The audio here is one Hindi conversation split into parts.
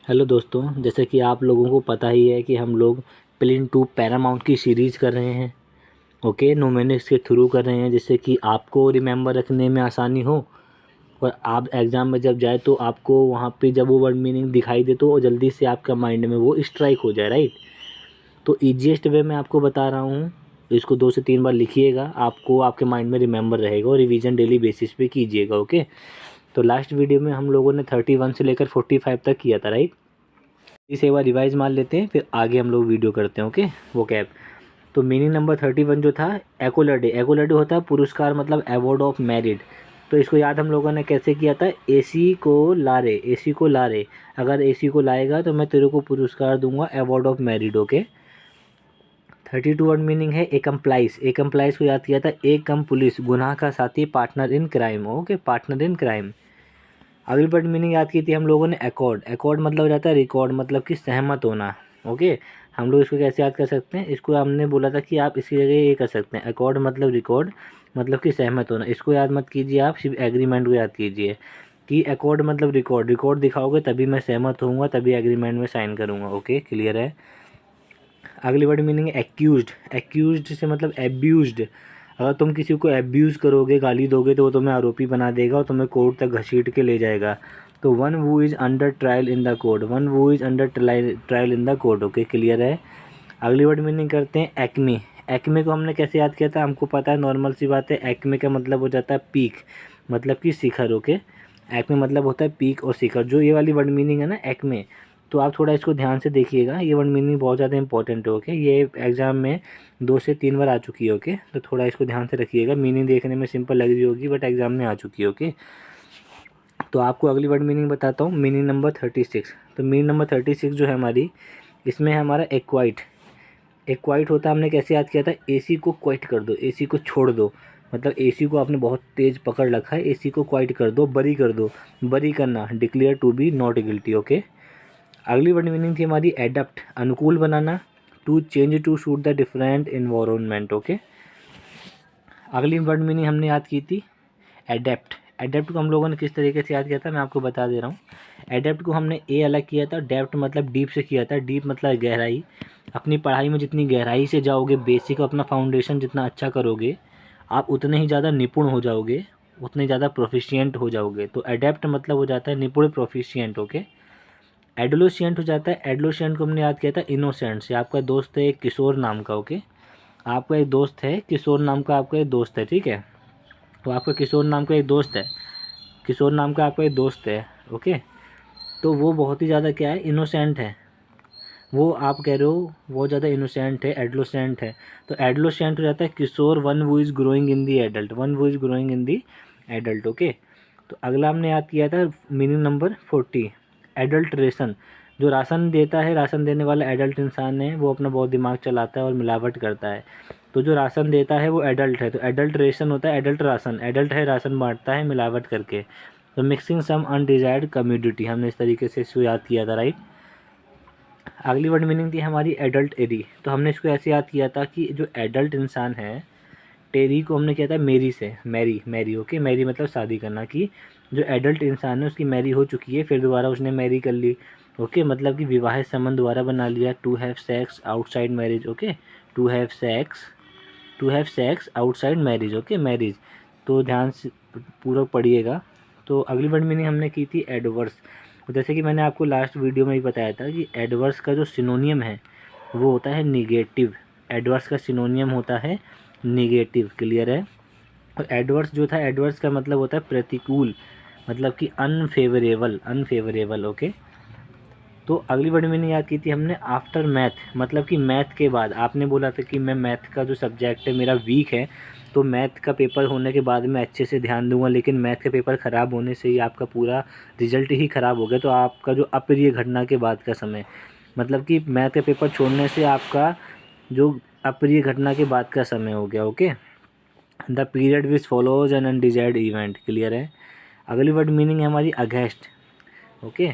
हेलो दोस्तों, जैसे कि आप लोगों को पता ही है कि हम लोग प्लेन टू पैरामाउंट की सीरीज़ कर रहे हैं। ओके, न्यूमेरिक्स के थ्रू कर रहे हैं, जिससे कि आपको रिमेंबर रखने में आसानी हो और आप एग्ज़ाम में जब जाए तो आपको वहाँ पे जब वो वर्ड मीनिंग दिखाई दे तो जल्दी से आपका माइंड में वो स्ट्राइक हो जाए, राइट। तो ईजिएस्ट वे मैं आपको बता रहा हूँ, इसको 2 से 3 बार लिखिएगा, आपको आपके माइंड में रिमेंबर रहेगा और रिवीजन डेली बेसिस पे कीजिएगा। ओके, तो लास्ट वीडियो में हम लोगों ने 31 से लेकर 45 तक किया था, राइट। इसे एक बार रिवाइज मान लेते हैं, फिर आगे हम लोग वीडियो करते हैं। ओके, वो कैब। तो मीनिंग नंबर 31 जो था, एक्कोलर्डे। एक्कोलर्डे होता है पुरस्कार, मतलब अवार्ड ऑफ मेरिट। तो इसको याद हम लोगों ने कैसे किया था, एसी को लारे, एसी को लारे, अगर एसी को लाएगा तो मैं तेरे को पुरस्कार दूंगा, award of merit. Okay. 32 word meaning है एकम्प्लाइज। एकम्प्लाइज को याद किया था, एक कम पुलिस, गुनाह का साथी, partner in crime. Okay, partner in crime. अगली वर्ड मीनिंग याद की थी हम लोगों ने, अकॉर्ड। अकॉर्ड मतलब हो जाता है रिकॉर्ड, मतलब कि सहमत होना। ओके, हम लोग इसको कैसे याद कर सकते हैं, इसको हमने बोला था कि आप इसकी जगह ये कर सकते हैं, अकॉर्ड मतलब रिकॉर्ड, मतलब कि सहमत होना। इसको याद मत कीजिए, आप सिर्फ एग्रीमेंट को याद कीजिए कि अकॉर्ड मतलब रिकॉर्ड, रिकॉर्ड दिखाओगे तभी मैं सहमत होऊंगा, तभी एग्रीमेंट में साइन करूँगा। ओके, क्लियर है। अगली वर्ड मीनिंग है एक्यूज्ड। एक्यूज्ड से मतलब एब्यूज्ड। अगर तुम किसी को एब्यूज़ करोगे, गाली दोगे, तो वो तुम्हें आरोपी बना देगा और तुम्हें कोर्ट तक घसीट के ले जाएगा। तो one who is under trial in the court, one who is under trial in the court. Okay, clear है। अगली वर्ड मीनिंग करते हैं एक्मे। एक्मे को हमने कैसे याद किया था, हमको पता है, नॉर्मल सी बात है। एक्मे का मतलब हो जाता है पीक, मतलब कि शिखर। ओके, एक्मे मतलब होता है पीक और शिखर। जो ये वाली वर्ड मीनिंग है ना एक्मे, तो आप थोड़ा इसको ध्यान से देखिएगा, ये वर्ड मीनिंग बहुत ज़्यादा इंपॉर्टेंट है। ओके, ये एग्जाम में 2 से 3 बार आ चुकी है। ओके, तो थोड़ा इसको ध्यान से रखिएगा, मीनिंग देखने में सिंपल लग रही होगी बट एग्जाम में आ चुकी है। ओके, तो आपको अगली वर्ड मीनिंग बताता हूँ, मीनिंग नंबर 36। तो मीनिंग नंबर 36 जो है हमारी, इसमें है हमारा एक्वाइट। एक्वाइट होता है, हमने कैसे याद किया था, एसी को क्वाइट कर दो, एसी को छोड़ दो, मतलब एसी को आपने बहुत तेज पकड़ रखा है, एसी को क्वाइट कर दो, बरी कर दो। बरी करना, declare to be not guilty. Okay, अगली वर्ड मीनिंग थी हमारी एडप्ट, अनुकूल बनाना, to change to suit the different environment. Okay, अगली वर्ड मीनिंग हमने याद की थी एडेप्ट। एडेप्ट को हम लोगों ने किस तरीके से याद किया था, मैं आपको बता दे रहा हूँ। एडेप्ट को हमने ए अलग किया था, डेप्ट मतलब डीप से किया था। डीप मतलब गहराई। अपनी पढ़ाई में जितनी गहराई से जाओगे, बेसिक अपना फाउंडेशन जितना अच्छा करोगे, आप उतने ही ज़्यादा निपुण हो जाओगे, उतने ज़्यादा प्रोफिशिएंट हो जाओगे। तो एडेप्ट मतलब हो जाता है निपुण, प्रोफिशिएंट। ओके, एडोलेसेंट हो जाता है, एडोलेसेंट को हमने याद किया था इनोसेंट से। आपका दोस्त है एक किशोर नाम का। ओके, आपका एक दोस्त है किशोर नाम का, आपका एक दोस्त है, ठीक है। तो आपका किशोर नाम का एक दोस्त है, किशोर नाम का आपका एक दोस्त है। ओके, तो वो बहुत ही ज़्यादा क्या है, इनोसेंट है। वो आप कह रहे हो बहुत ज़्यादा इनोसेंट है, एडोलेसेंट है। तो एडोलेसेंट हो जाता है किशोर, one who is growing in the adult, one who is growing in the adult. Okay, तो अगला हमने याद किया था मीनिंग नंबर 40, एडल्ट्रेशन। जो राशन देता है, राशन देने वाला एडल्ट इंसान है, वो अपना बहुत दिमाग चलाता है और मिलावट करता है। तो जो राशन देता है वो एडल्ट है, तो एडल्ट्रेशन होता है एडल्ट राशन, एडल्ट है राशन बांटता है मिलावट करके। तो मिक्सिंग सम अनडिजायर्ड कम्युनिटी, हमने इस तरीके से इसको याद किया था, राइट। अगली वर्ड मीनिंग थी हमारी एडल्ट एरी। तो हमने इसको ऐसे याद किया था कि जो एडल्ट इंसान है, टेरी को हमने किया था मेरी से, मैरी, मैरी। ओके, मैरी मतलब शादी करना, कि जो एडल्ट इंसान है उसकी मैरी हो चुकी है, फिर दोबारा उसने मैरी कर ली। ओके, मतलब कि विवाहित संबंध दोबारा बना लिया। To have sex outside marriage. Okay, to have sex, to have sex outside marriage. Okay, marriage. तो ध्यान से पूरा पढ़िएगा। तो अगली वर्ड मीनिंग हमने की थी एडवर्स। जैसे कि मैंने आपको लास्ट वीडियो में ही बताया था कि एडवर्स का जो सिनोनियम है वो होता है निगेटिव। एडवर्स का सिनोनियम होता है निगेटिव, क्लियर है। और एडवर्स जो था, एडवर्स का मतलब होता है प्रतिकूल, मतलब कि अनफेवरेबल, अनफेवरेबल। ओके, तो अगली वर्ड मैंने याद की थी हमने आफ्टर मैथ, मतलब कि मैथ के बाद। आपने बोला था कि मैं मैथ का जो सब्जेक्ट है मेरा वीक है, तो मैथ का पेपर होने के बाद मैं अच्छे से ध्यान दूंगा, लेकिन मैथ का पेपर ख़राब होने से ही आपका पूरा रिजल्ट ही ख़राब हो गया। तो आपका जो अप्रिय घटना के बाद का समय, मतलब कि मैथ का पेपर छोड़ने से आपका जो अप्रिय घटना के बाद का समय हो गया। Okay, the period which follows an undesired event, clear है। अगली वर्ड मीनिंग है हमारी अगेंस्ट। ओके,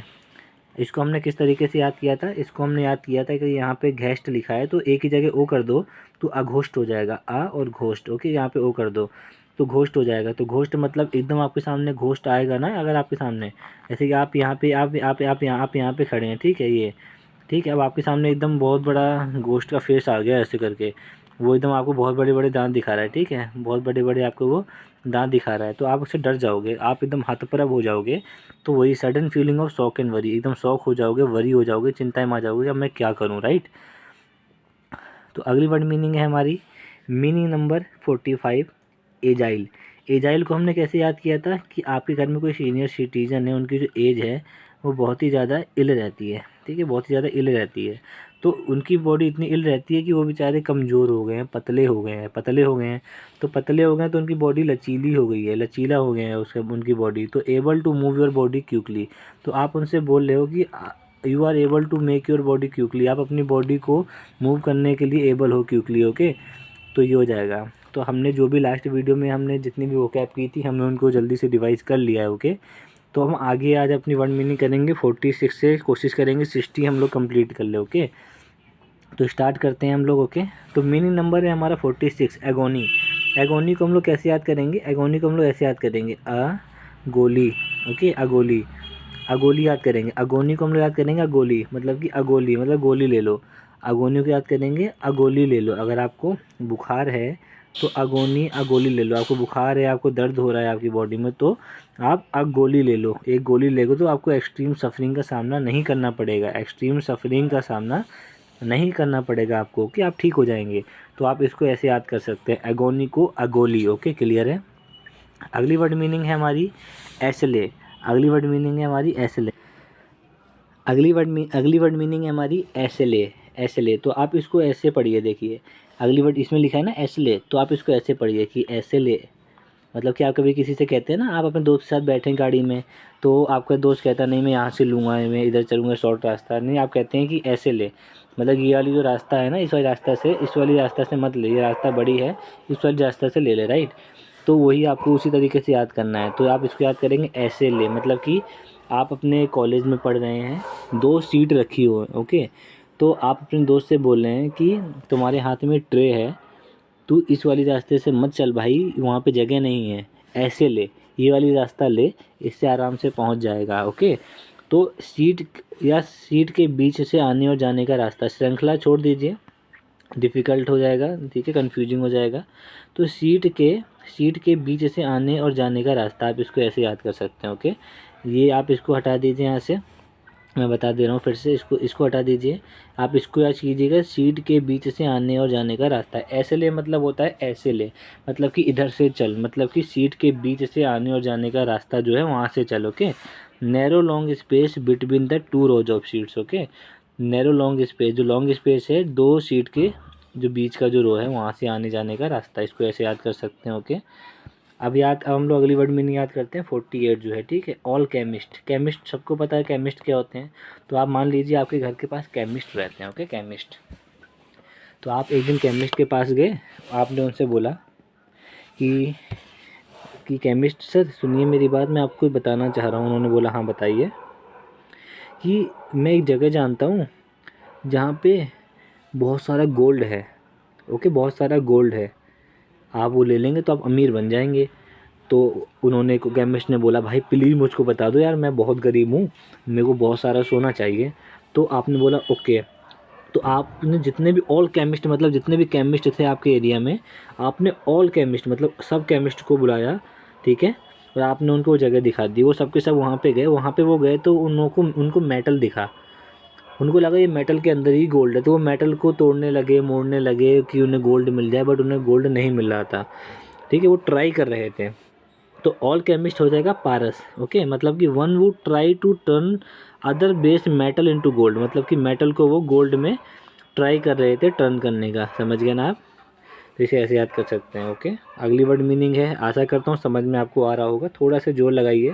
इसको हमने किस तरीके से याद किया था, इसको हमने याद किया था कि यहाँ पे घेस्ट लिखा है तो एक ही जगह ओ कर दो तो अघोष्ट हो जाएगा, आ और घोष्ट। ओके, यहाँ पे ओ कर दो तो घोस्ट हो जाएगा। तो घोस्ट मतलब एकदम आपके सामने घोस्ट आएगा ना, अगर आपके सामने, जैसे कि आप यहाँ पे आप यहाँ पे खड़े हैं, ठीक है, ये ठीक है, अब आपके सामने एकदम बहुत बड़ा घोस्ट का फेस आ गया ऐसे करके, वो एकदम आपको बहुत बड़े बड़े दांत दिखा रहा है, ठीक है, बहुत बड़े बड़े आपको वो दांत दिखा रहा है, तो आप उससे डर जाओगे, आप एकदम हतप्रभ हो जाओगे। तो वही sudden feeling of shock and worry, एकदम शॉक हो जाओगे, वरी हो जाओगे, चिंता में आ जाओगे, अब मैं क्या करूँ, राइट। तो अगली वर्ड मीनिंग है हमारी मीनिंग नंबर 45, एजाइल। एजाइल को हमने कैसे याद किया था कि आपके घर में कोई सीनियर सिटीजन है, उनकी जो एज है वो बहुत ही ज़्यादा इल रहती है, ठीक है, बहुत ही ज़्यादा इल रहती है। तो उनकी बॉडी इतनी इल रहती है कि वो बेचारे कमज़ोर हो गए हैं, पतले हो गए हैं, पतले हो गए हैं। तो पतले हो गए हैं तो उनकी बॉडी लचीली हो गई है, लचीला हो गए हैं उसके उनकी बॉडी, तो able to move your body quickly. तो आप उनसे बोल रहे हो कि you are able to make your body quickly, आप अपनी बॉडी को मूव करने के लिए एबल हो क्विकली, ओके। तो ये हो जाएगा। तो हमने जो भी लास्ट वीडियो में हमने जितनी भी वोकैब की थी, हमने उनको जल्दी से रिवाइज कर लिया है, ओके। तो हम आगे आज अपनी वर्ड मीनिंग करेंगे 46 से, कोशिश करेंगे 60 हम लोग कंप्लीट कर ले, ओके। तो स्टार्ट करते हैं हम लोग, ओके। तो मीनिंग नंबर है हमारा 46, एगोनी। एगोनी को हम लोग कैसे याद करेंगे, एगोनी को हम लोग ऐसे याद करेंगे, गोली, ओके, अगोली, अगोली याद करेंगे। अगोनी को हम लोग याद करेंगे अगोली, मतलब कि अगोली मतलब गोली ले लो। अगोनी को याद करेंगे अगोली ले लो। अगर आपको बुखार है तो अगोनी अगोली ले लो। आपको बुखार है, आपको दर्द हो रहा है आपकी बॉडी में, तो आप अगोली ले लो। एक गोली लेगो तो आपको एक्सट्रीम सफरिंग का सामना नहीं करना पड़ेगा, एक्सट्रीम सफरिंग का सामना नहीं करना पड़ेगा आपको, कि आप ठीक हो जाएंगे। तो आप इसको ऐसे याद कर सकते हैं, एगोनी को अगोली, ओके, क्लियर है। अगली वर्ड मीनिंग है हमारी एसले। अगली वर्ड मीनिंग है हमारी एसले। अगली वर्ड मीनिंग है हमारी एसले। एसले तो आप इसको ऐसे पढ़िए, देखिए अगली वर्ड इसमें लिखा है ना एसले, तो आप इसको ऐसे पढ़िए कि एसले मतलब कि आप कभी किसी से कहते हैं ना, आप अपने दोस्त के साथ बैठे हैं गाड़ी में, तो आपका दोस्त कहता नहीं मैं यहाँ से लूँगा, मैं इधर चलूँगा शॉर्ट रास्ता, नहीं आप कहते हैं कि ऐसे ले, मतलब ये वाली जो रास्ता है ना, इस वाली रास्ता से, इस वाली रास्ता से मत ले, ये रास्ता बड़ी है, इस वाली रास्ता से ले ले, राइट। तो वही आपको उसी तरीके से याद करना है। तो आप इसको याद करेंगे ऐसे ले, मतलब कि आप अपने कॉलेज में पढ़ रहे हैं, 2 सीट रखी हो, ओके। तो आप अपने दोस्त से बोल रहे हैं कि तुम्हारे हाथ में ट्रे है, तू इस वाली रास्ते से मत चल भाई, वहाँ पे जगह नहीं है, ऐसे ले, ये वाली रास्ता ले, इससे आराम से पहुँच जाएगा, ओके। तो सीट के बीच से आने और जाने का रास्ता, श्रृंखला छोड़ दीजिए, डिफ़िकल्ट हो जाएगा, ठीक है, कन्फ्यूजिंग हो जाएगा। तो सीट के बीच से आने और जाने का रास्ता, आप इसको ऐसे याद कर सकते हैं, ओके। ये आप इसको हटा दीजिए यहाँ से, मैं बता दे रहा हूँ फिर से, इसको हटा दीजिए। आप इसको याद कीजिएगा, सीट के बीच से आने और जाने का रास्ता। ऐसे ले मतलब होता है ऐसे ले, मतलब कि इधर से चल, मतलब कि सीट के बीच से आने और जाने का रास्ता जो है वहाँ से चल, okay. Narrow long space between the 2 rose of seats, okay. Narrow long space, जो लॉन्ग स्पेस है 2 सीट के जो बीच का जो रो है, वहाँ से आने जाने का रास्ता, इसको ऐसे याद कर सकते हैं, ओके। अब हम लोग अगली वर्ड मीनिंग याद करते हैं 48 जो है, ठीक है। All chemist. केमिस्ट सबको पता है केमिस्ट क्या होते हैं। तो आप मान लीजिए आपके घर के पास केमिस्ट रहते हैं, ओके, केमिस्ट। तो आप एक दिन केमिस्ट के पास गए, आपने उनसे बोला कि केमिस्ट सर सुनिए मेरी बात, मैं आपको बताना चाह रहा हूँ। उन्होंने बोला हाँ बताइए। कि मैं एक जगह जानता हूँ जहाँ पे बहुत सारा गोल्ड है, ओके, बहुत सारा गोल्ड है, आप वो ले लेंगे तो आप अमीर बन जाएंगे। तो उन्होंने केमिस्ट ने बोला भाई प्लीज़ मुझको बता दो यार, मैं बहुत गरीब हूँ, मेरे को बहुत सारा सोना चाहिए। तो आपने बोला ओके। तो आपने जितने भी ऑल केमिस्ट, मतलब जितने भी केमिस्ट थे आपके एरिया में, आपने ऑल केमिस्ट मतलब सब केमिस्ट को बुलाया, ठीक है। और आपने उनको वो जगह दिखा दी, वो सबके सब वहाँ पे गए, वहाँ पे वो गए तो उनको मेटल दिखा, उनको लगा ये मेटल के अंदर ही गोल्ड है, तो वो मेटल को तोड़ने लगे, मोड़ने लगे कि उन्हें गोल्ड मिल जाए, बट उन्हें गोल्ड नहीं मिल रहा था, ठीक है, वो ट्राई कर रहे थे। तो ऑल केमिस्ट हो जाएगा पारस, ओके, मतलब कि one would try to turn other base metal into gold, मतलब कि मेटल को वो गोल्ड में ट्राई कर रहे थे टर्न करने का, समझ गए ना आप। तो इसे ऐसे याद कर सकते हैं, ओके। अगली वर्ड मीनिंग है, आशा करता हूँ समझ में आपको आ रहा होगा, थोड़ा सा जोर लगाइए,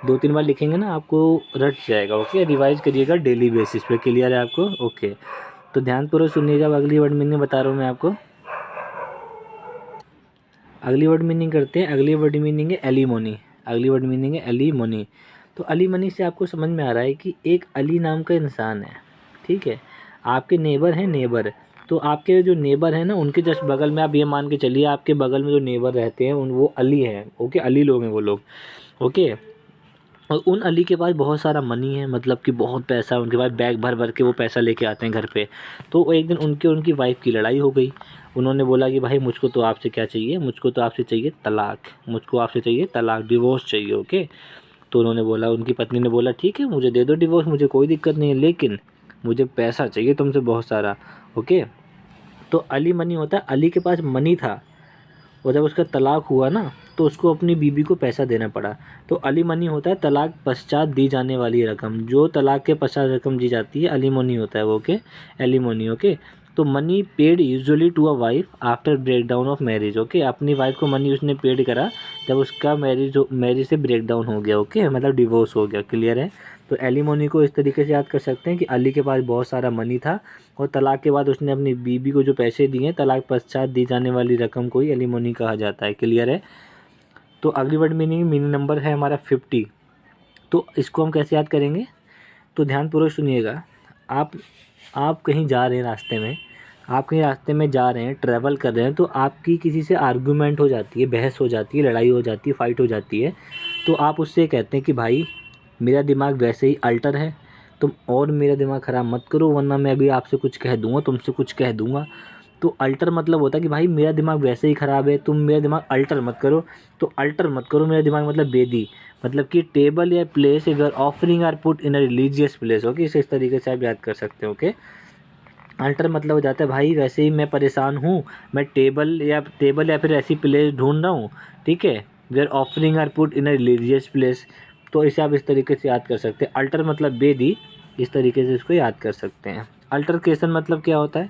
2-3 बार लिखेंगे ना आपको रट जाएगा, ओके। रिवाइज करिएगा डेली बेसिस पे, क्लियर है आपको, ओके। तो ध्यानपूर्वक सुनिएगा, अगली वर्ड मीनिंग बता रहा हूँ मैं आपको। अगली वर्ड मीनिंग करते हैं। अगली वर्ड मीनिंग है एलिमोनी। अगली वर्ड मीनिंग है एलिमोनी। तो एलिमोनी से आपको समझ में आ रहा है कि एक अली नाम का इंसान है, ठीक है, आपके नेबर हैं नेबर, तो आपके जो नेबर हैं ना उनके जस्ट बगल में, आप ये मान के चलिए आपके बगल में जो नेबर रहते हैं वो अली हैं, ओके, अली लोग हैं वो लोग, ओके। और उन अली के पास बहुत सारा मनी है, मतलब कि बहुत पैसा है उनके पास, बैग भर भर के वो पैसा लेके आते हैं घर पे। तो वो एक दिन उनकी वाइफ़ की लड़ाई हो गई। उन्होंने बोला कि भाई मुझको तो आपसे क्या चाहिए, मुझको तो आपसे चाहिए तलाक, मुझको आपसे चाहिए तलाक, डिवोर्स चाहिए, ओके। तो उन्होंने बोला, उनकी पत्नी ने बोला ठीक है मुझे दे दो डिवोर्स, मुझे कोई दिक्कत नहीं है, लेकिन मुझे पैसा चाहिए तुमसे बहुत सारा, ओके। तो अली मनी होता है, अली के पास मनी था, और जब उसका तलाक हुआ ना तो उसको अपनी बीबी को पैसा देना पड़ा। तो अलीमनी होता है तलाक पश्चात दी जाने वाली रकम, जो तलाक के पश्चात रकम दी जाती है अलीमनी होता है वो, ओके, एलिमनी, ओके। तो money paid usually to a wife after break down of marriage, okay. अपनी वाइफ को मनी उसने पेड करा जब उसका मैरिज से ब्रेक डाउन हो गया, ओके, मतलब डिवोर्स हो गया, क्लियर है। तो एलिमनी को इस तरीके से याद कर सकते हैं कि अली के पास बहुत सारा मनी था, और तलाक के बाद उसने अपनी बीबी को जो पैसे दिए, तलाक पश्चात दी जाने वाली रकम को ही एलिमनी कहा जाता है, क्लियर है। तो अगली वर्ड मीनिंग नंबर है हमारा 50। तो इसको हम कैसे याद करेंगे, तो ध्यानपूर्वक सुनिएगा। आप आप कहीं जा रहे हैं रास्ते में, आप कहीं रास्ते में जा रहे हैं, ट्रैवल कर रहे हैं, तो आपकी किसी से आर्गूमेंट हो जाती है, बहस हो जाती है, लड़ाई हो जाती है, फाइट हो जाती है। तो आप उससे कहते हैं कि भाई मेरा दिमाग वैसे ही अल्टर है, तुम और मेरा दिमाग ख़राब मत करो, वरना मैं अभी आपसे कुछ कह दूँगा, तुमसे कुछ कह दूँगा। तो अल्टर मतलब होता है कि भाई मेरा दिमाग वैसे ही ख़राब है, तुम मेरा दिमाग अल्टर मत करो। तो अल्टर मत करो मेरा दिमाग मतलब बेदी, मतलब कि टेबल या place if you are offering or put in a religious place, okay. इस तरीके से आप याद कर सकते हो, ओके। अल्टर मतलब हो जाता है भाई वैसे ही मैं परेशान हूँ, मैं टेबल या फिर ऐसी प्लेस ढूंढ रहा हूँ, ठीक है। We are offering or put in a religious place. तो इसे आप इस तरीके से याद कर सकते हैं, अल्टर मतलब बेदी, इस तरीके से इसको याद कर सकते हैं। अल्टरकेशन मतलब क्या होता है,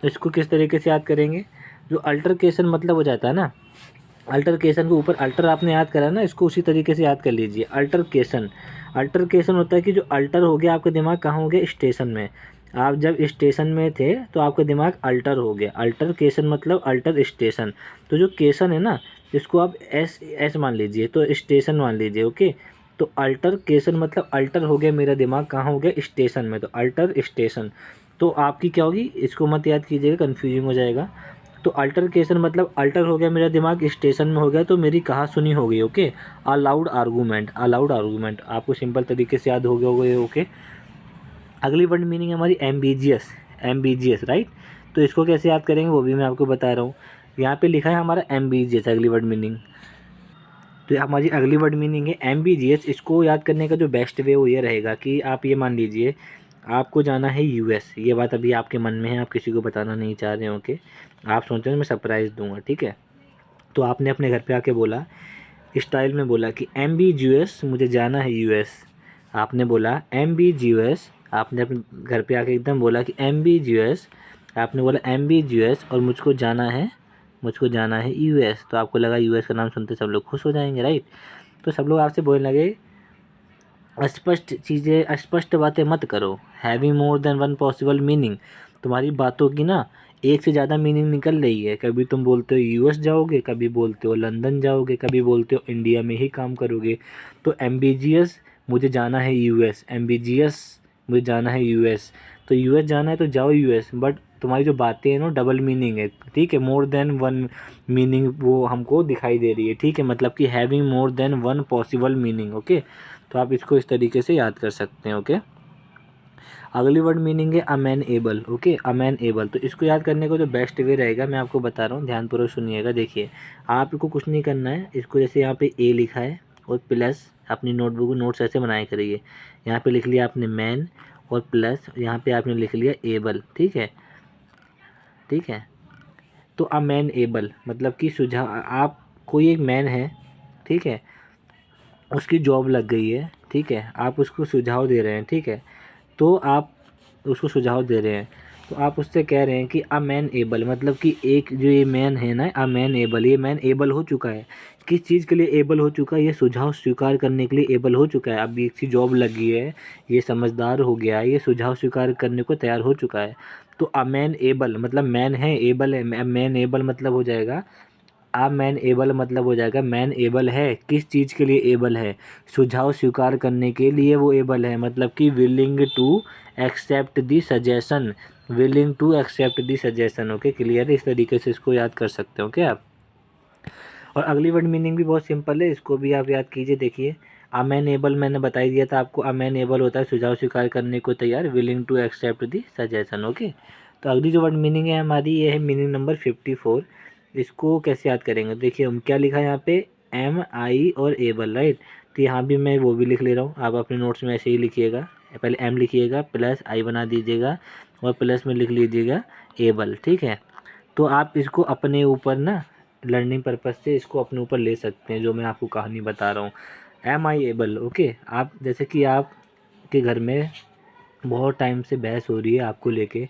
इसको किस तरीके से याद करेंगे, जो अल्टरकेशन मतलब हो जाता है ना, अल्टरकेशन के ऊपर अल्टर आपने याद करा ना, इसको उसी तरीके से याद कर लीजिए। अल्टरकेशन, अल्टरकेशन होता है कि जो अल्टर हो गया, आपका दिमाग कहाँ हो गया, स्टेशन में। आप जब स्टेशन में थे तो आपका दिमाग अल्टर हो गया, अल्टरकेशन मतलब अल्टर स्टेशन। तो जो केशन है ना, इसको आप एस एस मान लीजिए, तो स्टेशन मान लीजिए, ओके। तो अल्टरकेशन मतलब अल्टर हो गया मेरा दिमाग, कहाँ हो गया, स्टेशन में, तो अल्टर स्टेशन। तो आपकी क्या होगी, इसको मत याद कीजिएगा, कन्फ्यूजिंग हो जाएगा। तो अल्टरकेशन मतलब अल्टर हो गया मेरा दिमाग, स्टेशन में हो गया, तो मेरी कहा सुनी हो गई, okay. Allowed argument, allowed argument आपको सिंपल तरीके से याद हो गया होगा, ओके। अगली वर्ड मीनिंग है हमारी एम्बिजियस, एम्बिजियस, राइट। तो इसको कैसे याद करेंगे वो भी मैं आपको बता रहा हूँ। यहाँ पे लिखा है हमारा एम्बिजियस, अगली वर्ड मीनिंग। तो ये हमारी अगली वर्ड मीनिंग है एम्बिजियस। इसको याद करने का जो बेस्ट वे वो ये रहेगा कि आप ये मान लीजिए आपको जाना है यूएस, ये बात अभी आपके मन में है, आप किसी को बताना नहीं चाह रहे हो, ओके। आप सोच रहे हो मैं सरप्राइज़ दूंगा, ठीक है। तो आपने अपने घर पे आके बोला, स्टाइल में बोला कि एम्बिजियस मुझे जाना है यूएस। आपने बोला एम्बिजियस, आपने अपने घर पे आके एकदम बोला कि एम्बिजियस, आपने बोला एम्बिजियस और मुझको जाना है यूएस। तो आपको लगा यूएस का नाम सुनते सब लोग खुश हो जाएंगे, राइट। तो सब लोग आपसे बोलने लगे अस्पष्ट बातें मत करो, having more than one possible meaning. तुम्हारी बातों की ना एक से ज़्यादा मीनिंग निकल रही है, कभी तुम बोलते हो यूएस जाओगे, कभी बोलते हो लंदन जाओगे, कभी बोलते हो इंडिया में ही काम करोगे। तो एम्बिजियस मुझे जाना है यूएस, एम्बिजियस मुझे जाना है यूएस। तो यूएस जाना है तो जाओ यूएस, बट तुम्हारी जो बातें हैं ना डबल मीनिंग है, ठीक है। मोर देन वन मीनिंग वो हमको दिखाई दे रही है, ठीक है, मतलब कि having more than one possible meaning, okay. तो आप इसको इस तरीके से याद कर सकते हैं, ओके। अगली वर्ड मीनिंग है अमैन एबल, ओके, अमैन एबल। तो इसको याद करने को जो बेस्ट वे रहेगा मैं आपको बता रहा हूँ, ध्यानपूर्वक सुनिएगा। देखिए आपको कुछ नहीं करना है, इसको जैसे यहाँ पे ए लिखा है और प्लस अपनी नोटबुक नोट्स ऐसे बनाए करिए। यहाँ पे लिख लिया आपने मैन और प्लस यहाँ पे आपने लिख लिया एबल, ठीक है, ठीक है। तो अमैन एबल मतलब कि सुझाव, आप कोई एक मैन है, ठीक है, उसकी जॉब लग गई है, ठीक है, आप उसको सुझाव दे रहे हैं, ठीक है। तो आप उसको सुझाव दे रहे हैं, तो आप उससे कह रहे हैं कि अ मैन एबल, मतलब कि एक जो ये मैन है ना, अ मैन एबल, ये मैन एबल हो चुका है। किस चीज़ के लिए एबल हो चुका है, ये सुझाव स्वीकार करने के लिए एबल हो चुका है। अब इसकी जॉब लगी है, ये समझदार हो गया है, ये सुझाव स्वीकार करने को तैयार हो चुका है। तो अ मैन एबल मतलब मैन है, एबल है, मैन एबल मतलब हो जाएगा आ मैन एबल मतलब हो जाएगा मैन एबल है, किस चीज़ के लिए एबल है, सुझाव स्वीकार करने के लिए वो एबल है, मतलब कि willing to accept the suggestion, willing to accept the suggestion. Okay, clear है? इस तरीके से इसको याद कर सकते हो क्या आप। और अगली वर्ड मीनिंग भी बहुत सिंपल है, इसको भी आप याद कीजिए। देखिए, अमेनेबल मैंने बता ही दिया था आपको, अमेनेबल होता है सुझाव स्वीकार करने को तैयार, willing to accept the suggestion. Okay, तो अगली जो वर्ड मीनिंग है हमारी, ये है मीनिंग नंबर 54। इसको कैसे याद करेंगे? देखिए हम क्या लिखा है यहाँ पे, एम आई और एबल, राइट। तो यहाँ भी मैं वो भी लिख ले रहा हूँ, आप अपने नोट्स में ऐसे ही लिखिएगा, पहले एम लिखिएगा प्लस आई बना दीजिएगा और प्लस में लिख लीजिएगा एबल, ठीक है। तो आप इसको अपने ऊपर ना लर्निंग पर्पज़ से इसको अपने ऊपर ले सकते हैं, जो मैं आपको कहानी बता रहा हूँ। Am I able, okay. आप जैसे कि आपके घर में बहुत टाइम से बहस हो रही है आपको लेके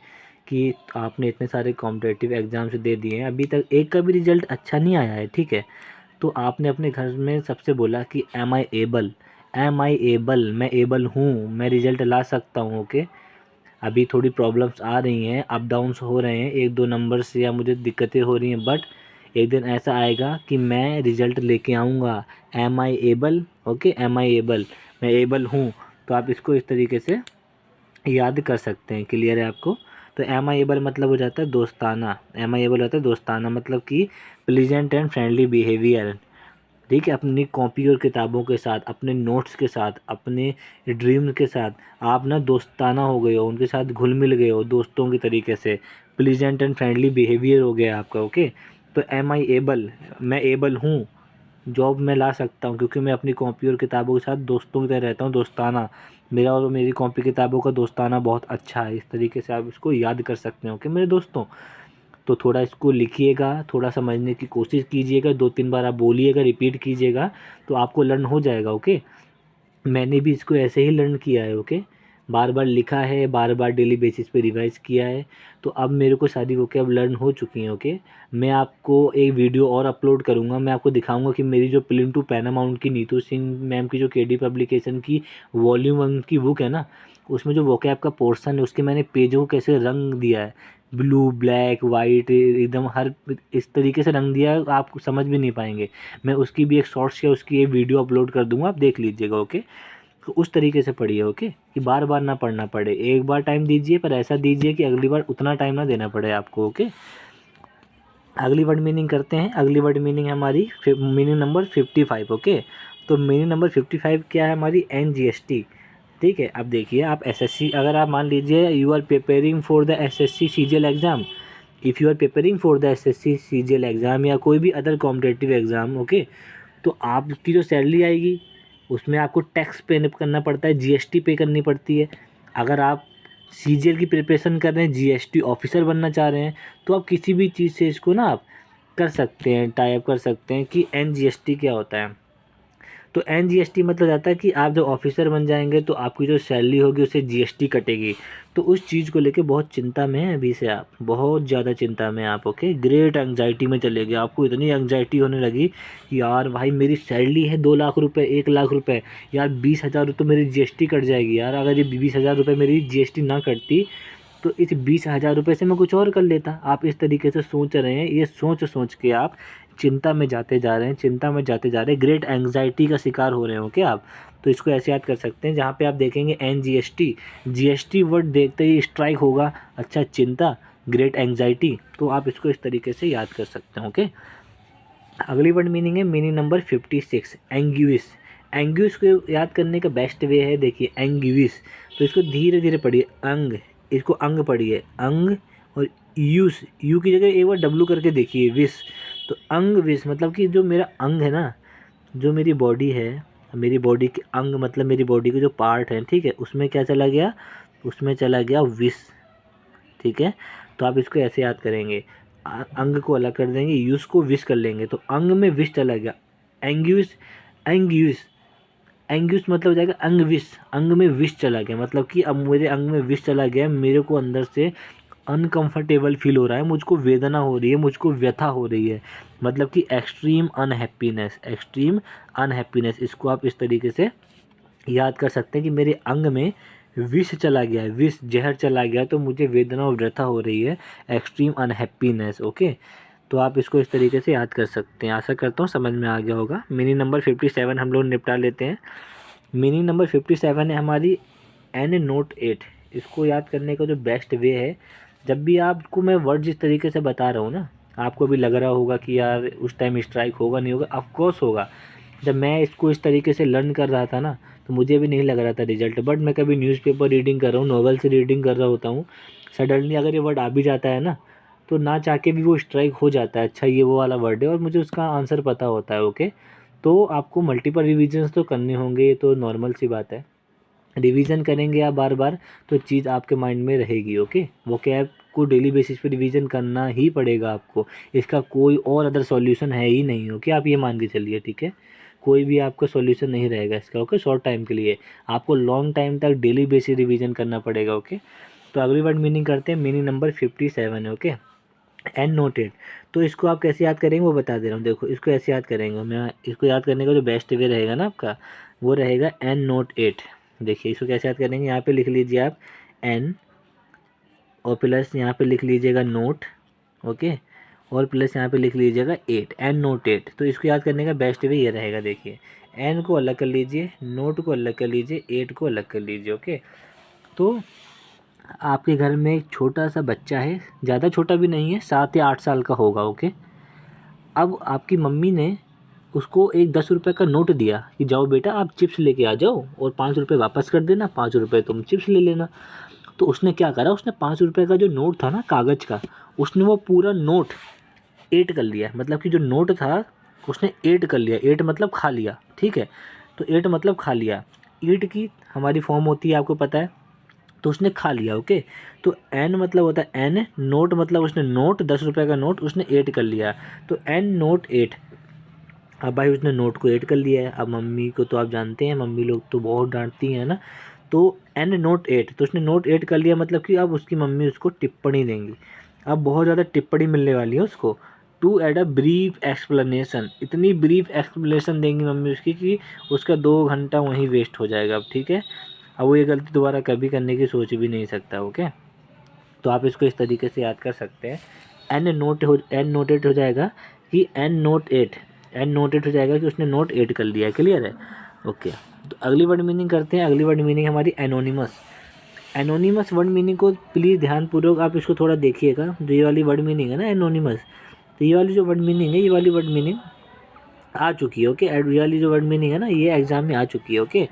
कि आपने इतने सारे कॉम्पिटिटिव एग्ज़ाम्स दे दिए हैं, अभी तक एक का भी रिज़ल्ट अच्छा नहीं आया है, ठीक है। तो आपने अपने घर में सबसे बोला कि am I able, am I able, मैं एबल हूँ, मैं रिज़ल्ट ला सकता हूँ, ओके। अभी थोड़ी प्रॉब्लम्स आ रही हैं, अप डाउन्स हो रहे हैं, एक दो नंबर से या मुझे दिक्कतें हो रही हैं, बट एक दिन ऐसा आएगा कि मैं रिज़ल्ट लेके आऊँगा। Am I able, okay, am I able, मैं एबल हूँ। तो आप इसको इस तरीके से याद कर सकते हैं, क्लियर है आपको। तो एम आई एबल मतलब हो जाता है दोस्ताना, एम आई एबल होता है दोस्ताना, मतलब कि प्लीजेंट एंड फ्रेंडली बिहेवियर, ठीक है। अपनी कॉपी और किताबों के साथ, अपने नोट्स के साथ, अपने ड्रीम के साथ आप ना दोस्ताना हो गए हो, उनके साथ घुल मिल गए हो दोस्तों के तरीके से, प्लीजेंट एंड फ्रेंडली बिहेवियर हो गया आपका, ओके। तो एम आई एबल, मैं एबल हूँ, जॉब में ला सकता हूँ, क्योंकि मैं अपनी कॉपी और किताबों के साथ दोस्तों की तरह रहता हूँ, दोस्ताना, मेरा और मेरी कॉपी किताबों का दोस्ताना बहुत अच्छा है। इस तरीके से आप इसको याद कर सकते हो कि मेरे दोस्तों। तो थोड़ा इसको लिखिएगा, थोड़ा समझने की कोशिश कीजिएगा, 2-3 बार आप बोलिएगा, रिपीट कीजिएगा, तो आपको लर्न हो जाएगा, ओके। मैंने भी इसको ऐसे ही लर्न किया है, ओके। बार बार लिखा है, बार बार डेली बेसिस पे रिवाइज़ किया है, तो अब मेरे को सारी वोकैब लर्न हो चुकी हैं, ओके। मैं आपको एक वीडियो और अपलोड करूँगा, मैं आपको दिखाऊँगा कि मेरी जो प्लिन टू पैरामाउंट की नीतू सिंह मैम की जो केडी पब्लिकेशन की वॉल्यूम 1 की बुक है ना, उसमें जो वोकैब का पोर्शन है उसके मैंने पेजों को कैसे रंग दिया है, ब्लू, ब्लैक, वाइट, एकदम हर इस तरीके से रंग दिया है, आप समझ भी नहीं पाएंगे। मैं उसकी भी एक शॉर्ट्स या उसकी एक वीडियो अपलोड कर दूंगा, आप देख लीजिएगा, ओके। तो उस तरीके से पढ़िए, ओके, कि बार बार ना पढ़ना पड़े, एक बार टाइम दीजिए पर ऐसा दीजिए कि अगली बार उतना टाइम ना देना पड़े आपको, ओके। अगली वर्ड मीनिंग करते हैं। अगली वर्ड मीनिंग है हमारी मीनिंग नंबर 55, ओके। तो मीनिंग नंबर 55 क्या है हमारी, NGST, ठीक है। अब देखिए, आप एसएससी, अगर आप मान लीजिए you are preparing for the SSC CGL exam, if you are preparing for the SSC CGL exam या कोई भी अदर कॉम्पिटिटिव एग्ज़ाम, ओके, तो आपकी जो सैलरी आएगी उसमें आपको टैक्स पे करना पड़ता है, जीएसटी पे करनी पड़ती है। अगर आप सीजीएल की प्रिपरेशन कर रहे हैं, जीएसटी ऑफिसर बनना चाह रहे हैं, तो आप किसी भी चीज़ से इसको ना आप कर सकते हैं, टाई अप कर सकते हैं कि एनजीएसटी क्या होता है। तो एनजीएसटी मतलब जाता है कि आप जब ऑफिसर बन जाएंगे तो आपकी जो सैलरी होगी उससे जीएसटी कटेगी। तो उस चीज़ को लेके बहुत चिंता में है अभी से, आप बहुत ज़्यादा चिंता में आप, ओके, ग्रेट एंग्जाइटी में चले गए, आपको इतनी एंग्जाइटी होने लगी कि यार भाई मेरी सैलरी है 2 लाख रुपए, 1 लाख रुपए, यार 20,000 तो मेरी जीएसटी कट जाएगी यार, अगर ये 20,000 रुपये मेरी जीएसटी ना कटती तो इस 20,000 रुपये से मैं कुछ और कर लेता। आप इस तरीके से सोच रहे हैं, ये सोच सोच के आप चिंता में जाते जा रहे हैं, चिंता में जाते जा रहे हैं, ग्रेट एंग्जाइटी का शिकार हो रहे हो क्या आप। तो इसको ऐसे याद कर सकते हैं, जहाँ पे आप देखेंगे NGST, जीएसटी वर्ड देखते ही स्ट्राइक होगा, अच्छा चिंता, ग्रेट एंग्जाइटी, तो आप इसको इस तरीके से याद कर सकते हैं, ओके। अगली वर्ड मीनिंग है मीनिंग नंबर 56, एंग्यूइस। एंग्यूइस को याद करने का बेस्ट वे है, देखिए एंग्यूइस, तो इसको धीरे धीरे पढ़िए, अंग, इसको अंग पढ़िए, अंग, और यूस, यू की जगह एक बार डब्लू करके देखिए, विस। तो अंग विस मतलब कि जो मेरा अंग है ना, जो मेरी बॉडी है, मेरी बॉडी के अंग मतलब मेरी बॉडी के जो पार्ट हैं, ठीक है, उसमें क्या चला गया, उसमें चला गया विस, ठीक है। तो आप इसको ऐसे याद करेंगे, अंग को अलग कर देंगे, यूज को विश कर लेंगे, तो अंग में विश चला गया, एंग्यूस, एंग्यूस, एंग्यूस मतलब हो जाएगा अंग विश, अंग में विश चला गया, मतलब कि अब मेरे अंग में विश चला गया, मेरे को अंदर से अनकंफर्टेबल फील हो रहा है, मुझको वेदना हो रही है, मुझको व्यथा हो रही है, मतलब कि एक्सट्रीम अनहैप्पीनेस, एक्सट्रीम अनहैप्पीनेस, इसको आप इस तरीके से याद कर सकते हैं कि मेरे अंग में विष चला गया है, विष जहर चला गया है, तो मुझे वेदना और व्यथा हो रही है, एक्सट्रीम अनहैप्पीनेस, ओके। तो आप इसको इस तरीके से याद कर सकते हैं। आशा करता हूँ समझ में आ गया होगा। मीनिंग नंबर 57 हम लोग निपटा लेते हैं। मीनिंग नंबर 57 है हमारी एन नोट 8। इसको याद करने का जो बेस्ट वे है, जब भी आपको मैं वर्ड जिस तरीके से बता रहा हूँ ना, आपको भी लग रहा होगा कि यार उस टाइम स्ट्राइक होगा नहीं होगा, ऑफकोर्स होगा। जब मैं इसको इस तरीके से लर्न कर रहा था ना, तो मुझे भी नहीं लग रहा था रिजल्ट, बट मैं कभी न्यूज़पेपर रीडिंग कर रहा हूँ, नॉवेल से रीडिंग कर रहा होता हूँ, सडनली अगर ये वर्ड आ भी जाता है ना, तो ना चाह के भी वो स्ट्राइक हो जाता है। अच्छा ये वो वाला वर्ड है और मुझे उसका आंसर पता होता है। ओके, तो आपको मल्टीपल रिविजन्स तो करने होंगे, ये तो नॉर्मल सी बात है। रिवीजन करेंगे आप बार बार तो चीज़ आपके माइंड में रहेगी। ओके, वोकैब को डेली बेसिस पे रिवीजन करना ही पड़ेगा आपको। इसका कोई और अदर सॉल्यूशन है ही नहीं। ओके, आप ये मान के चलिए, ठीक है। कोई भी आपका सॉल्यूशन नहीं रहेगा इसका। ओके, शॉर्ट टाइम के लिए आपको लॉन्ग टाइम तक डेली बेसिस रिवीजन करना पड़ेगा। ओके, तो अगली वर्ड मीनिंग करते हैं। मीनिंग नंबर 57 है। Okay, and noted. तो इसको आप कैसे याद करेंगे वो बता दे रहा हूँ। देखो, इसको ऐसे याद करेंगे। मैं इसको याद करने का जो बेस्ट वे रहेगा ना आपका, वो रहेगा एन नोट 8। देखिए इसको कैसे याद करेंगे, यहाँ पे लिख लीजिए आप एन, और प्लस यहाँ पे लिख लीजिएगा नोट। ओके, और प्लस यहाँ पे लिख लीजिएगा 8, एन नोट 8। तो इसको याद करने का बेस्ट वे ये रहेगा। देखिए, एन को अलग कर लीजिए, नोट को अलग कर लीजिए, 8 को अलग कर लीजिए। ओके, तो आपके घर में एक छोटा सा बच्चा है, ज़्यादा छोटा भी नहीं है, 7 या 8 साल का होगा। ओके, अब आपकी मम्मी ने उसको एक 10 रुपये का नोट दिया कि जाओ बेटा आप चिप्स लेके आ जाओ और 5 रुपये वापस कर देना, 5 रुपये तुम चिप्स ले लेना। तो उसने क्या करा, उसने 5 रुपये का जो नोट था ना कागज़ का, उसने वो पूरा नोट 8 कर लिया। मतलब कि जो नोट था उसने 8 कर लिया। 8 मतलब खा लिया, ठीक है। तो 8 मतलब खा लिया। ईट की हमारी फॉर्म होती है आपको पता है, तो उसने खा लिया। ओके, तो एन मतलब होता है एन, नोट मतलब उसने नोट 10 रुपये का नोट उसने 8 कर लिया, तो एन नोट 8। अब भाई उसने नोट को 8 कर लिया है। अब मम्मी को तो आप जानते हैं, मम्मी लोग तो बहुत डांटती हैं ना। तो एन नोट 8, तो उसने नोट 8 कर लिया, मतलब कि अब उसकी मम्मी उसको टिप्पणी देंगी। अब बहुत ज़्यादा टिप्पणी मिलने वाली है उसको। To add a brief explanation, इतनी ब्रीफ एक्सप्लेनेशन देंगी मम्मी उसकी कि उसका 2 घंटा वहीं वेस्ट हो जाएगा। अब ठीक है, अब वो ये गलती दोबारा कभी करने की सोच भी नहीं सकता। ओके, तो आप इसको इस तरीके से याद कर सकते हैं। एन नोटेड हो जाएगा कि एन नोट 8, एन नोटेड हो जाएगा कि उसने नोट 8 कर लिया है। क्लियर है? ओके, तो अगली वर्ड मीनिंग करते हैं। अगली वर्ड मीनिंग हमारी एनोनिमस। एनोनिमस वर्ड मीनिंग को प्लीज़ ध्यानपूर्वक आप इसको थोड़ा देखिएगा। जो ये वाली वर्ड मीनिंग है ना एनोनिमस, तो ये वाली जो वर्ड मीनिंग है, ये वाली वर्ड मीनिंग आ चुकी है। ओके, ये वाली जो वर्ड मीनिंग है ना, ये एग्जाम में आ चुकी है। ओके,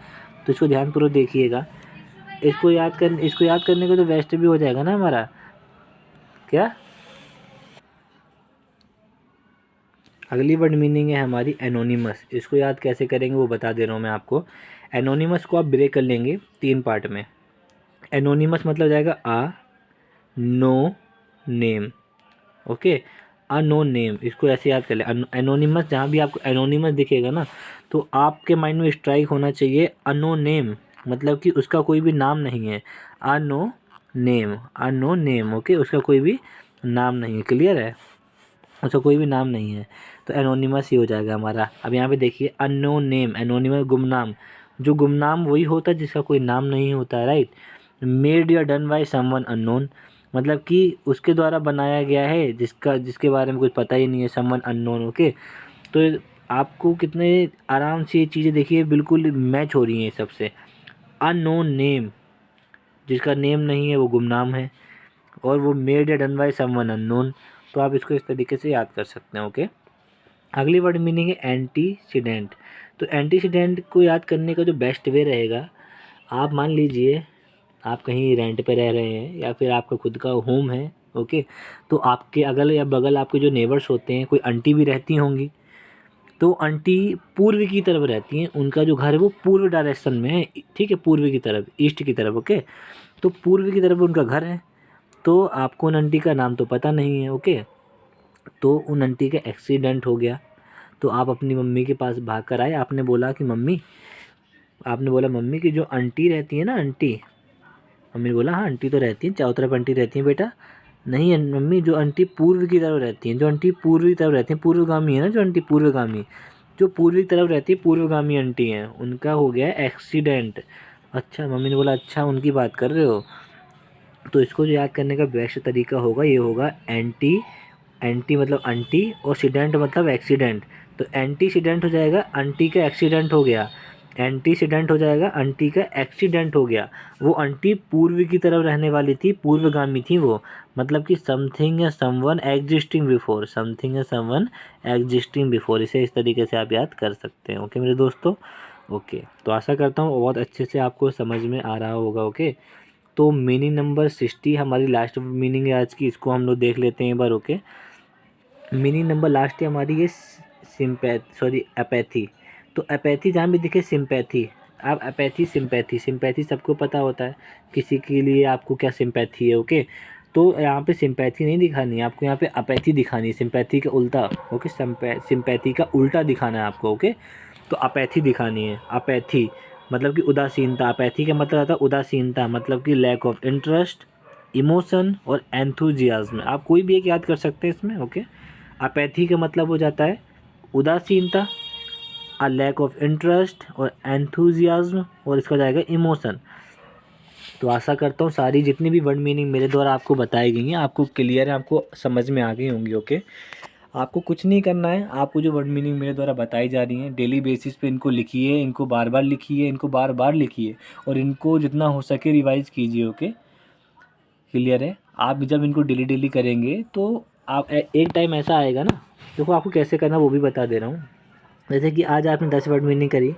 तो इसको ध्यानपूर्वक देखिएगा। इसको याद करने का तो बेस्ट भी हो जाएगा ना हमारा, क्या। अगली वर्ड मीनिंग है हमारी एनोनिमस। इसको याद कैसे करेंगे वो बता दे रहा हूँ मैं आपको। एनोनिमस को आप ब्रेक कर लेंगे 3 पार्ट में। एनोनिमस मतलब हो जाएगा a no name. Okay, a no name, इसको ऐसे याद कर ले। एनोनिमस, जहाँ भी आपको एनोनिमस दिखेगा ना, तो आपके माइंड में स्ट्राइक होना चाहिए अनो नेम, मतलब कि उसका कोई भी नाम नहीं है। A no name, a no name. Okay, उसका कोई भी नाम नहीं है। क्लियर है? उसका कोई भी नाम नहीं है, तो एनोनिमस ही हो जाएगा हमारा। अब यहाँ पे देखिए अननोन नेम, एनोनिमस गुमनाम। जो गुमनाम वही होता है जिसका कोई नाम नहीं होता है, राइट। मेड या डन बाय समवन अननोन, मतलब कि उसके द्वारा बनाया गया है जिसके बारे में कुछ पता ही नहीं है, समवन अननोन। ओके, तो आपको कितने आराम से ये चीज़ें देखिए बिल्कुल मैच हो रही हैं सबसे। अननोन नेम, जिसका नेम नहीं है वो गुमनाम है, और वो मेड या डन बाय समवन अननोन। तो आप इसको इस तरीके से याद कर सकते हैं। ओके, अगली वर्ड मीनिंग है एंटीसीडेंट। तो एंटीसीडेंट को याद करने का जो बेस्ट वे रहेगा, आप मान लीजिए आप कहीं रेंट पे रह रहे हैं या फिर आपका खुद का होम है। ओके, तो आपके अगल या बगल आपके जो नेबर्स होते हैं, कोई आंटी भी रहती होंगी। तो आंटी पूर्व की तरफ रहती हैं, उनका जो घर है वो पूर्व डायरेक्शन में है, ठीक है, पूर्व की तरफ, ईस्ट की तरफ। ओके, तो पूर्व की तरफ उनका घर है। तो आपको उन आंटी का नाम तो पता नहीं है। ओके, तो उन आंटी का एक्सीडेंट हो गया, तो आप अपनी मम्मी के पास भाग कर आए। आपने बोला मम्मी की जो आंटी रहती है ना, आंटी। मम्मी ने बोला हाँ आंटी तो रहती हैं, चारों तरफ आंटी रहती हैं बेटा। नहीं मम्मी, जो आंटी पूर्व की तरफ रहती हैं, जो आंटी पूर्व की तरफ रहती हैं, पूर्वगामी है ना जो आंटी, पूर्वगामी, जो पूर्व की तरफ रहती है, पूर्वगामी आंटी हैं, उनका हो गया एक्सीडेंट। अच्छा, मम्मी ने बोला अच्छा उनकी बात कर रहे हो। तो इसको जो याद करने का बेस्ट तरीका होगा, ये होगा एंटी एंटी मतलब आंटी और सीडेंट मतलब एक्सीडेंट। तो एंटीसीडेंट हो जाएगा आंटी का एक्सीडेंट हो गया, एंटीसीडेंट हो जाएगा आंटी का एक्सीडेंट हो गया। वो आंटी पूर्व की तरफ रहने वाली थी, पूर्वगामी थी वो, मतलब कि समथिंग या समवन एग्जिस्टिंग बिफोर, समथिंग या समवन एग्जिस्टिंग बिफोर। इसे इस तरीके से आप याद कर सकते हैं। ओके मेरे दोस्तों। ओके, तो आशा करता हूँ बहुत अच्छे से आपको समझ में आ रहा होगा। ओके, तो मीनिंग नंबर 60 हमारी लास्ट मीनिंग है आज की, इसको हम लोग देख लेते हैं एक बार। ओके, मीनिंग नंबर लास्ट है हमारी ये अपैथी। तो अपैथी जहाँ भी दिखे सिंपैथी, आप अपैथी सिंपैथी, सिंपैथी सबको पता होता है किसी के लिए आपको क्या सिंपैथी है। ओके, तो यहाँ पे सिंपैथी नहीं दिखानी है आपको, यहाँ पे अपैथी दिखानी है, सिंपैथी का उल्टा। ओके, सिंपैथी का उल्टा दिखाना है आपको। ओके, तो अपैथी दिखानी है। अपैथी मतलब कि उदासीनता, अपैथी का मतलब आता है उदासीनता, मतलब कि लैक ऑफ इंटरेस्ट, इमोशन और एंथुजियाज्म। आप कोई भी एक याद कर सकते हैं इसमें। ओके, अपैथी का मतलब हो जाता है उदासीनता, अ लैक ऑफ इंटरेस्ट और एंथुजियाज्म, और इसका जाएगा इमोशन। तो आशा करता हूँ सारी जितनी भी वर्ड मीनिंग मेरे द्वारा आपको बताई गई हैं आपको क्लियर है, आपको समझ में आ गई होंगी। ओके, आपको कुछ नहीं करना है, आपको जो वर्ड मीनिंग मेरे द्वारा बताई जा रही हैं डेली बेसिस पे इनको लिखिए, इनको बार बार लिखिए, इनको बार बार लिखिए और इनको जितना हो सके रिवाइज कीजिए। ओके, क्लियर है। आप जब इनको डेली डेली करेंगे तो आप एक टाइम ऐसा आएगा ना, देखो आपको कैसे करना वो भी बता दे रहा हूँ। जैसे कि आज आपने 10 वर्ड मीनिंग करी,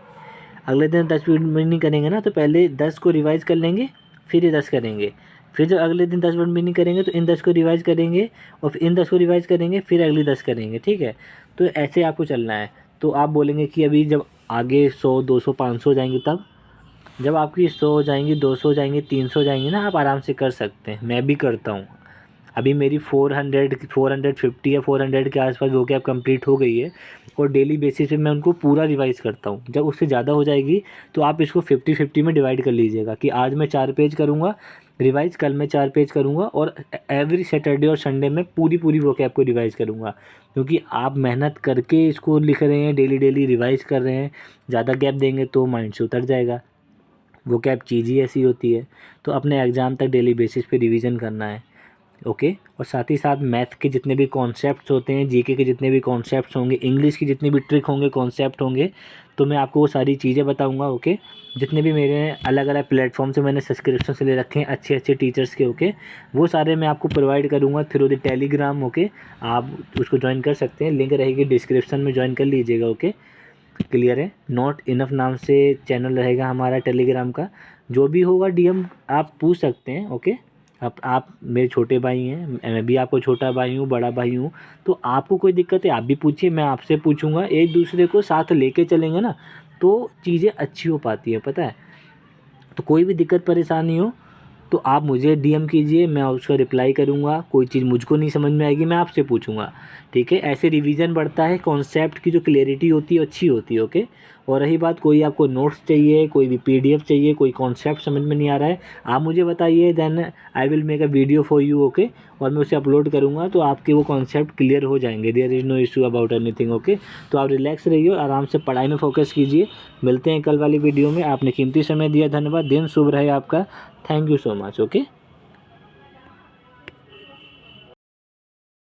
अगले दिन 10 वर्ड मीनिंग करेंगे ना, तो पहले 10 को रिवाइज कर लेंगे, फिर ये 10 करेंगे। फिर जब अगले दिन 10 वर्ड मीनिंग करेंगे तो इन 10 को रिवाइज करेंगे, और फिर इन 10 को रिवाइज करेंगे, फिर अगली 10 करेंगे। ठीक है, तो ऐसे आपको चलना है। तो आप बोलेंगे कि अभी जब आगे 100 200 500 जाएंगे, तब जब आपकी 100 हो जाएंगी, 200 हो जाएंगी, 300 हो जाएंगी ना, आप आराम से कर सकते हैं। मैं भी करता हूँ। अभी मेरी 450 या 400 के आसपास वो कैब कंप्लीट हो गई है, और डेली बेसिस पे मैं उनको पूरा रिवाइज़ करता हूँ। जब उससे ज़्यादा हो जाएगी तो आप इसको 50-50 में डिवाइड कर लीजिएगा कि आज मैं 4 पेज करूँगा रिवाइज़, कल मैं 4 पेज करूँगा, और एवरी सैटरडे और संडे में पूरी वो कैब को रिवाइज़ करूँगा। क्योंकि आप मेहनत करके इसको लिख रहे हैं, डेली डेली रिवाइज़ कर रहे हैं, ज़्यादा गैप देंगे तो माइंड से उतर जाएगा। वो कैब चीज़ ही ऐसी होती है। तो अपने एग्ज़ाम तक डेली बेसिस पे रिवीजन करना है। ओके, और साथ ही साथ मैथ के जितने भी कॉन्सेप्ट्स होते हैं, जीके के जितने भी कॉन्सेप्ट्स होंगे, इंग्लिश की जितनी भी ट्रिक होंगे, कॉन्सेप्ट होंगे, तो मैं आपको वो सारी चीज़ें बताऊंगा। ओके, जितने भी मेरे अलग अलग प्लेटफॉर्म से मैंने सब्सक्रिप्शन से ले रखे हैं अच्छे अच्छे टीचर्स के। ओके, वो सारे मैं आपको प्रोवाइड करूँगा थ्रू द टेलीग्राम। ओके, आप उसको ज्वाइन कर सकते हैं, लिंक रहेगी डिस्क्रिप्शन में, ज्वाइन कर लीजिएगा। ओके, क्लियर है। नॉट इनफ नाम से चैनल रहेगा हमारा टेलीग्राम का, जो भी होगा डीएम आप पूछ सकते हैं। ओके, आप मेरे छोटे भाई हैं, मैं भी आपको छोटा भाई हूँ, बड़ा भाई हूँ, तो आपको कोई दिक्कत है आप भी पूछिए, मैं आपसे पूछूंगा, एक दूसरे को साथ लेके चलेंगे ना तो चीज़ें अच्छी हो पाती है, पता है। तो कोई भी दिक्कत परेशानी हो तो आप मुझे डीएम कीजिए, मैं उसका रिप्लाई करूँगा। कोई चीज़ मुझको नहीं समझ में आएगी मैं आपसे पूछूंगा। ठीक है, ऐसे रिवीजन बढ़ता है, कॉन्सेप्ट की जो क्लैरिटी होती है अच्छी होती है। ओके, और रही बात कोई आपको नोट्स चाहिए, कोई भी पीडीएफ चाहिए, कोई कॉन्सेप्ट समझ में नहीं आ रहा है, आप मुझे बताइए, then I will make a video for you. Okay, और मैं उसे अपलोड करूँगा तो आपके वो कॉन्सेप्ट क्लियर हो जाएंगे। There is no issue about anything. Okay, तो आप रिलैक्स रहिए और आराम से पढ़ाई में फोकस कीजिए। मिलते हैं कल वाली वीडियो में। आपने कीमती समय दिया, धन्यवाद। दिन शुभ रहे आपका। Thank you so much. Okay.